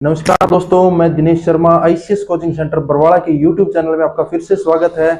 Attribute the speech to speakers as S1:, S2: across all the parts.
S1: नमस्कार दोस्तों, मैं Dinesh Sharma ICS coaching centre Barwada के यूट्यूब चैनल में आपका फिर से स्वागत है।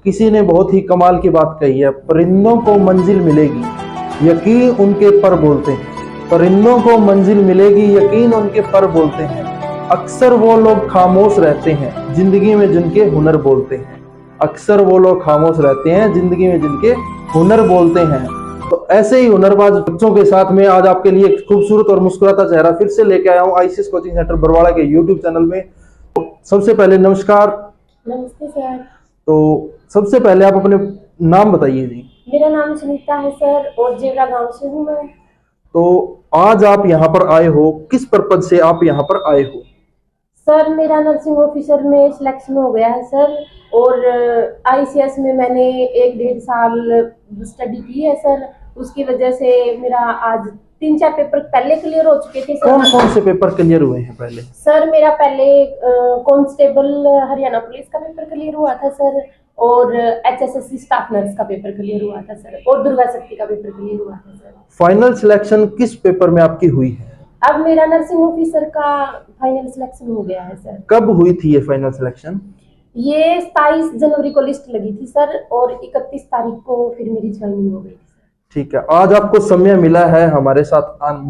S1: किसी ने बहुत ही कमाल की बात कही है, परिंदों को मंजिल मिलेगी यकीन उनके पर बोलते हैं। परिंदों को मंजिल मिलेगी यकीन उनके पर बोलते हैं। अक्सर वो लोग खामोश रहते हैं जिंदगी में जिनके हुनर बोलते हैं। अक्सर वो लोग खामोश रहते हैं जिंदगी में जिनके हुनर बोलते हैं। तो ऐसे ही हुनरबाज बच्चों के साथ में आज आपके लिए एक खूबसूरत और मुस्कुराता चेहरा फिर से लेके आया हूँ आईसीएस कोचिंग सेंटर बरवाड़ा के यूट्यूब चैनल में। तो सबसे पहले नमस्कार।
S2: नमस्ते सर।
S1: तो सबसे पहले आप अपने नाम बताइए जी।
S2: मेरा नाम सुनीता है सर और जेवरा गांव से हूँ मैं।
S1: तो आज आप यहाँ पर आए हो, किस पर्पज से आप यहाँ पर आए हो?
S2: सर मेरा नर्सिंग ऑफिसर में सिलेक्शन हो गया है सर, और आईसीएस में मैंने 1-1.5 साल स्टडी की है सर। उसकी वजह से मेरा आज 3-4 पेपर पहले क्लियर हो चुके थे सर।
S1: कौन कौन से पेपर क्लियर हुए हैं पहले?
S2: सर मेरा पहले कांस्टेबल हरियाणा पुलिस का पेपर क्लियर हुआ था सर, और एचएसएससी स्टाफ नर्स का पेपर क्लियर हुआ था सर, और दुर्गा शक्ति का पेपर क्लियर हुआ था सर।
S1: फाइनल सिलेक्शन किस पेपर में आपकी हुई है?
S2: अब मेरा नर्सिंग ऑफिसर का फाइनल सिलेक्शन हो गया है सर।
S1: कब हुई थी ये फाइनल सिलेक्शन?
S2: ये 27 जनवरी को लिस्ट लगी थी सर, और 31 तारीख को फिर मेरी ज्वाइनिंग हो गई थी सर।
S1: ठीक है, आज आपको समय मिला है हमारे साथ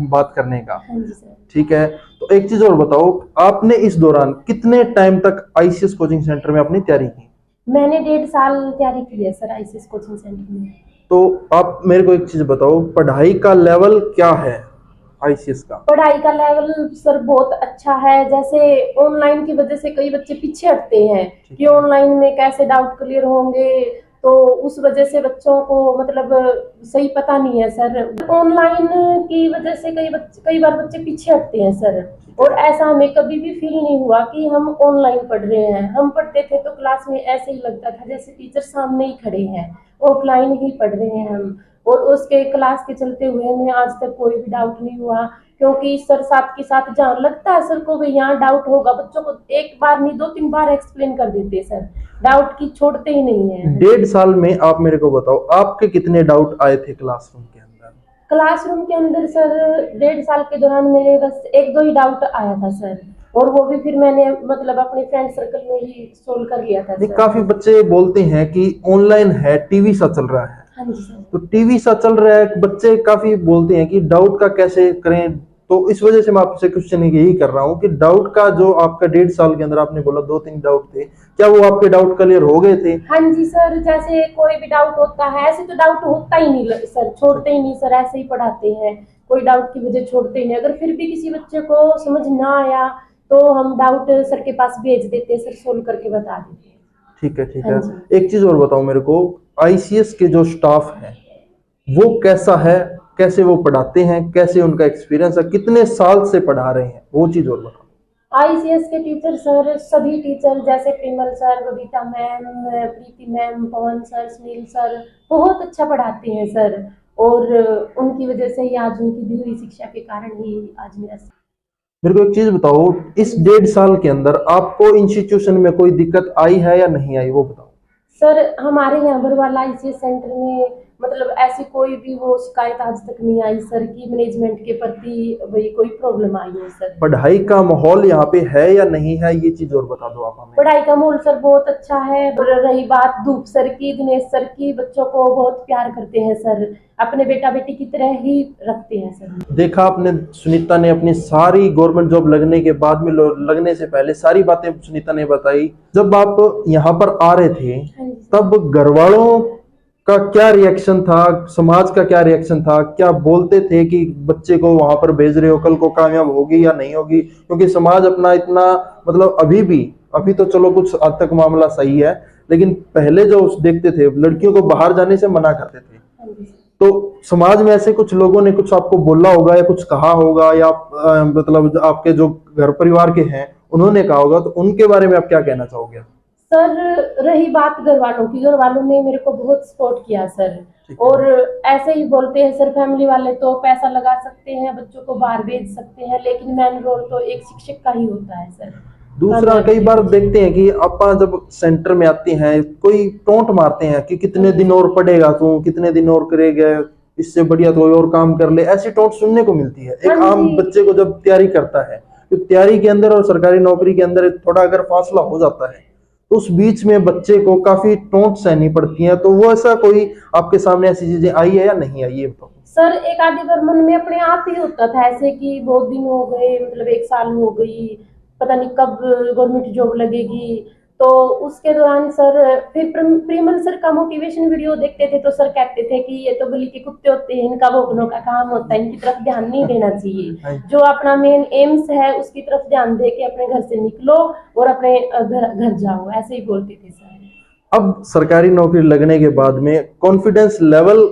S1: बात करने का।
S2: हाँ जी सर।
S1: ठीक है, तो एक चीज और बताओ, आपने इस दौरान कितने टाइम तक आईसीएस कोचिंग सेंटर में अपनी तैयारी की?
S2: मैंने 1.5 साल तैयारी की है सर आईसीएस कोचिंग सेंटर में।
S1: तो आप मेरे को एक चीज बताओ, पढ़ाई का लेवल क्या है आईसीएस का?
S2: पढ़ाई का लेवल सर बहुत अच्छा है। जैसे ऑनलाइन की वजह से कई बच्चे पीछे हटते हैं कि ऑनलाइन में कैसे डाउट क्लियर होंगे, तो उस वजह से बच्चों को मतलब सही पता नहीं है सर। ऑनलाइन की वजह से कई बार बच्चे पीछे हटते हैं सर, और ऐसा हमें कभी भी फील नहीं हुआ कि हम ऑनलाइन पढ़ रहे हैं। हम पढ़ते थे तो क्लास में ऐसे ही लगता था जैसे टीचर सामने ही खड़े हैं, ऑफलाइन ही पढ़ रहे हैं हम। और उसके क्लास के चलते हुए हमें आज तक कोई भी डाउट नहीं हुआ, क्योंकि सर साथ के साथ जहाँ लगता है सर को भी यहाँ डाउट होगा, बच्चों को एक बार नहीं 2-3 बार एक्सप्लेन कर देते हैं सर। डाउट की छोड़ते ही नहीं है।
S1: 1.5 साल में आप मेरे को बताओ, आपके कितने डाउट आए थे क्लासरूम के अंदर?
S2: क्लासरूम के अंदर सर 1.5 साल के दौरान मेरे बस 1-2 ही डाउट आया था सर, और वो भी फिर मैंने मतलब अपने फ्रेंड सर्कल में ही सोल्व कर लिया था सर।
S1: काफी बच्चे बोलते हैं कि ऑनलाइन है, टीवी सा चल रहा है।
S2: हाँ जी सर।
S1: तो टीवी सा चल रहा है, बच्चे काफी बोलते हैं कि डाउट का कैसे करें। तो इस वजह से मैं आपसे क्वेश्चन यही कर रहा हूँ कि डाउट का जो आपका 1.5 साल के अंदर आपने बोला 2-3 डाउट थे, क्या वो आपके डाउट क्लियर हो गए थे?
S2: हाँ जी सर, जैसे कोई भी डाउट होता है, ऐसे तो डाउट होता ही नहीं सर, छोड़ते ही नहीं सर, ऐसे ही पढ़ाते हैं। कोई डाउट की वजह छोड़ते ही नहीं। अगर फिर भी किसी बच्चे को समझ ना आया तो हम डाउट सर के पास भेज देते, सर सोल्व करके बता देते।
S1: ठीक है, ठीक है।
S2: हाँ
S1: एक चीज और बताओ मेरे को, आईसीएस के जो स्टाफ है वो कैसा है, कैसे वो पढ़ाते हैं, कैसे उनका एक्सपीरियंस है, कितने साल से पढ़ा रहे हैं, वो चीज और बताओ।
S2: आईसीएस के टीचर सर, सभी टीचर जैसे प्रिमल सर, बबीता मैम, प्रीति मैम, पवन सर, सुनील सर, बहुत अच्छा पढ़ाते हैं सर, और उनकी वजह से ही आज उनकी दी हुई शिक्षा के कारण ही आज
S1: मेरे को एक चीज बताओ, इस 1.5 साल के अंदर आपको इंस्टीट्यूशन में कोई दिक्कत आई है या नहीं आई, वो बताओ।
S2: सर हमारे यहाँ बरवाला आईसीएस सेंटर में मतलब ऐसी कोई भी वो शिकायत आज तक नहीं आई सर कि मैनेजमेंट के प्रति वही कोई प्रॉब्लम आई हो सर।
S1: पढ़ाई का माहौल यहाँ पे है या नहीं है, ये चीज और बता दो आप हमें।
S2: पढ़ाई का माहौल सर बहुत अच्छा है। रही बात धूप सर की, दिनेश सर की, बच्चों को बहुत प्यार करते हैं सर, अपने बेटा बेटी की तरह ही रखते हैं सर।
S1: देखा आपने, सुनीता ने अपनी सारी गवर्नमेंट जॉब लगने के बाद में, लगने से पहले सारी बातें सुनीता ने बताई। जब आप यहाँ पर आ रहे थे तब घर वालों का क्या रिएक्शन था, समाज का क्या रिएक्शन था? क्या बोलते थे कि बच्चे को वहां पर भेज रहे हो, कल को कामयाब होगी या नहीं होगी? क्योंकि समाज अपना इतना मतलब अभी तो चलो कुछ हद तक मामला सही है, लेकिन पहले जो देखते थे लड़कियों को बाहर जाने से मना करते थे। तो समाज में ऐसे कुछ लोगों ने कुछ आपको बोला होगा या कुछ कहा होगा, या मतलब आपके जो घर परिवार के हैं उन्होंने कहा होगा, तो उनके बारे में आप क्या कहना चाहोगे?
S2: सर रही बात घर वालों की, घर वालों ने मेरे को बहुत सपोर्ट किया सर, और ऐसे ही बोलते हैं सर, फैमिली वाले तो पैसा लगा सकते हैं, बच्चों को बाहर भेज सकते हैं, लेकिन मेन रोल तो एक शिक्षक का ही होता है सर।
S1: दूसरा, कई बार देखते हैं कि अपा जब सेंटर में आते हैं कोई टोंट मारते हैं कि कितने दिन और पढ़ेगा तू, कितने दिन और करेगा, इससे बढ़िया तो और काम कर ले, ऐसी टोंट सुनने को मिलती है एक आम बच्चे को जब तैयारी करता है। तो तैयारी के अंदर और सरकारी नौकरी के अंदर थोड़ा अगर फासला हो जाता है तो उस बीच में बच्चे को काफी टोंट सहनी पड़ती है। तो वो ऐसा कोई आपके सामने ऐसी चीजें आई है या नहीं आई है बताओ।
S2: सर एक आधी बार मन में अपने आप ही होता था ऐसे कि बहुत दिन हो गए, मतलब 1 साल हो गई, पता नहीं कब गवर्नमेंट जॉब लगेगी। तो उसके दौरान सर फिर प्रीमल सर का मोटिवेशन वीडियो देखते थे तो सर कहते थे कि ये तो गली के कुत्ते होते हैं, इनका भौंकने का काम होता है, इनकी तरफ ध्यान नहीं देना चाहिए, जो अपना मेन एम्स है उसकी तरफ ध्यान दे के अपने घर से निकलो और अपने घर जाओ, ऐसे ही बोलते थे सर।
S1: अब सरकारी नौकरी लगने के बाद में कॉन्फिडेंस लेवल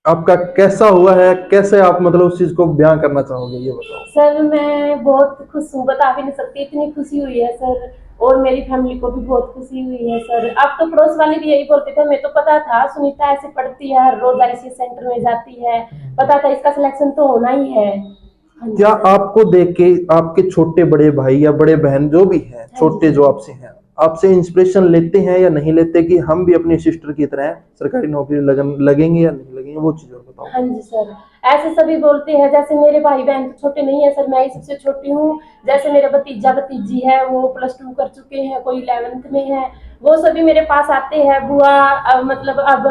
S1: आपका कैसा हुआ है, कैसे आप मतलब उस चीज को बयां करना चाहोगे ये बताओ।
S2: सर मैं बहुत खुश हूँ, बता भी नहीं सकती, इतनी खुशी हुई है सर, और मेरी फैमिली को भी बहुत खुशी हुई है सर। अब तो पड़ोस वाले भी यही बोलते थे, मैं तो पता था सुनीता ऐसे पढ़ती है, हर रोज आईसीएस सेंटर में जाती है, पता था इसका सिलेक्शन तो होना ही है।
S1: क्या आपको देख के आपके छोटे बड़े भाई या बड़े बहन जो भी हैं छोटे जो आपसे हैं, आपसे इंस्पिरेशन लेते हैं या नहीं लेते कि हम भी अपनी सिस्टर की तरह सरकारी नौकरी लगेंगे या नहीं लगेंगे, वो चीज और बताओ।
S2: हाँ जी सर, ऐसे सभी बोलते हैं, जैसे मेरे भाई बहन तो छोटे नहीं है सर, मैं ही सबसे छोटी हूँ। जैसे मेरा भतीजा भतीजी है वो +2 कर चुके हैं, कोई 11th में है, वो सभी मेरे पास आते हैं, बुआ मतलब अब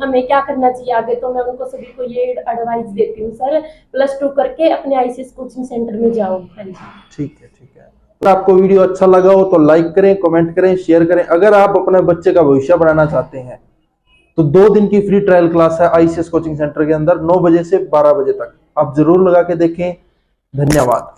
S2: हमें क्या करना चाहिए आगे, तो मैं उनको सभी को ये एडवाइस देती हूँ सर, +2 करके अपने आईसीएस कोचिंग सेंटर में जाओ। हाँ जी
S1: ठीक है ठीक है। अगर आपको वीडियो अच्छा लगा हो तो लाइक करें, कमेंट करें, शेयर करें। अगर आप अपने बच्चे का भविष्य बनाना चाहते हैं तो 2 दिन की फ्री ट्रायल क्लास है आईसीएस कोचिंग सेंटर के अंदर 9 बजे से 12 बजे तक, आप जरूर लगा के देखें। धन्यवाद।